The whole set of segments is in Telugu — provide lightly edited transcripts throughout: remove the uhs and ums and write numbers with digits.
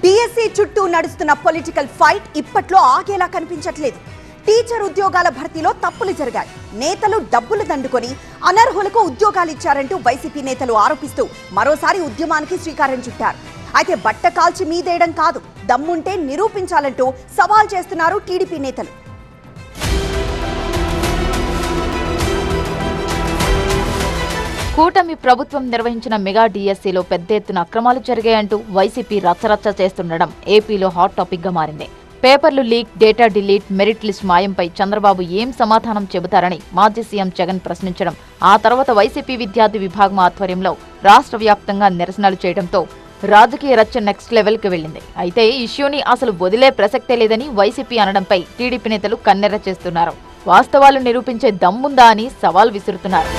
డిఎస్సి చుట్టూ నడుస్తున్న పొలిటికల్ ఫైట్ ఇప్పట్లో ఆగేలా కనిపించట్లేదు. టీచర్ ఉద్యోగాల భర్తీలో తప్పులు జరిగాయి. నేతలు డబ్బులు దండుకొని అనర్హులకు ఉద్యోగాలు ఇచ్చారంటూ వైసీపీ నేతలు ఆరోపిస్తూ మరోసారి ఉద్యమానికి శ్రీకారం చుట్టారు. అయితే బట్ట కాల్చి మీదేయడం కాదు, దమ్ముంటే నిరూపించాలంటూ సవాల్ చేస్తున్నారు టీడీపీ నేతలు. కూటమి ప్రభుత్వం నిర్వహించిన మెగా డిఎస్సీలో పెద్ద ఎత్తున అక్రమాలు జరిగాయంటూ వైసీపీ రచ్చరచ్చ చేస్తుండడం ఏపీలో హాట్ టాపిక్ గా మారింది. పేపర్లు leak, data delete, merit list మాయంపై చంద్రబాబు ఏం సమాధానం చెబుతారని మాజీ సీఎం జగన్ ప్రశ్నించడం, ఆ తర్వాత వైసీపీ విద్యార్థి విభాగం ఆధ్వర్యంలో రాష్ట్ర వ్యాప్తంగా నిరసనలు చేయడంతో రాజకీయ రచ్చ నెక్స్ట్ లెవెల్ కి వెళ్లింది. అయితే ఈ ఇష్యూని అసలు వదిలే ప్రసక్తే లేదని వైసీపీ అనడంపై టీడీపీ నేతలు కన్నెర్ర చేస్తున్నారు. వాస్తవాలు నిరూపించే దమ్ముందా అని సవాల్ విసురుతున్నారు.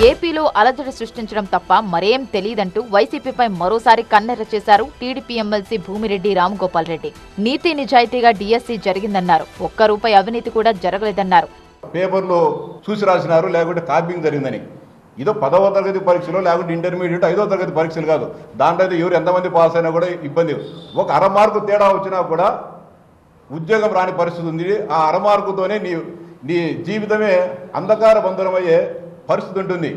ఏపీలో అలజడి సృష్టించడం తప్ప మరేం తెలియదంటూ వైసీపీపై మరోసారి కన్నెర్ర చేశారు టీడీపీ ఎమ్మెల్సీ భూమిరెడ్డి రామగోపాల్ రెడ్డి. నీతి నిజాయితీగా డిఎస్సీ జరిగిందన్నారు. ఒక్క రూపాయి అవినీతి కూడా జరగలేదన్నారు. పేపర్లో చూసి రాసినారు, లేకుంటే కాపీయింగ్ జరిగిందని. ఇదో 10వ తరగతి పరీక్షలు, లేకుంటే ఇంటర్మీడియట్ 5వ తరగతి పరీక్షలు కాదు. దాంట్లో అయితే ఎవరు ఎంతమంది పాస్ అయినా కూడా ఇబ్బంది. ఒక అరమార్కు తేడా వచ్చినా కూడా ఉద్యోగం రాని పరిస్థితి ఉంది. ఆ అరమార్కుతోనే నీ జీవితమే అంధకార బంధురమయ్యే పరిస్థితి ఉంటుంది.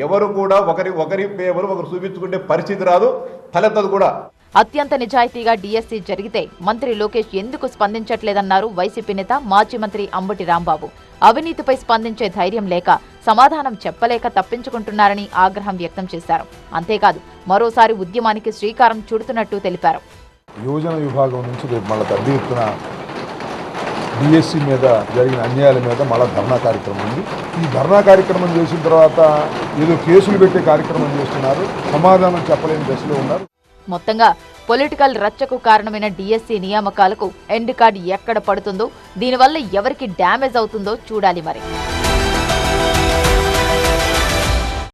ఎవరు కూడా ఒకరి పేపర్ ఒకరు చూపించుకుంటే పరిస్థితి రాదు, తలెత్తదు కూడా. అత్యంత నిజాయితీగా డిఎస్సీ జరిగితే మంత్రి లోకేష్ ఎందుకు స్పందించట్లేదన్నారు వైసీపీ నేత మాజీ మంత్రి అంబటి రాంబాబు. అవినీతిపై స్పందించే ధైర్యం లేక, సమాధానం చెప్పలేక తప్పించుకుంటున్నారని ఆగ్రహం వ్యక్తం చేశారు. అంతేకాదు మరోసారి ఉద్యమానికి శ్రీకారం చుడుతున్నట్టు తెలిపారు. యువజన విభాగం నుంచి రేపు మళ్ళీ పెద్ద ఎత్తున డిఎస్సీ మీద జరిగిన అన్యాయాల మీద మళ్ళీ ధర్నా కార్యక్రమం ఉంది. ఈ ధర్నా కార్యక్రమం చేసిన తర్వాత ఏదో కేసులు పెట్టే కార్యక్రమం చేస్తున్నారు. సమాధానం చెప్పలేని దశలో ఉన్నారు. మొత్తంగా పొలిటికల్ రచ్చకు కారణమైన డిఎస్సీ నియామకాలకు ఎండ్ కార్డ్ ఎక్కడ పడుతుందో, దీనివల్ల ఎవరికి డ్యామేజ్ అవుతుందో చూడాలి మరి.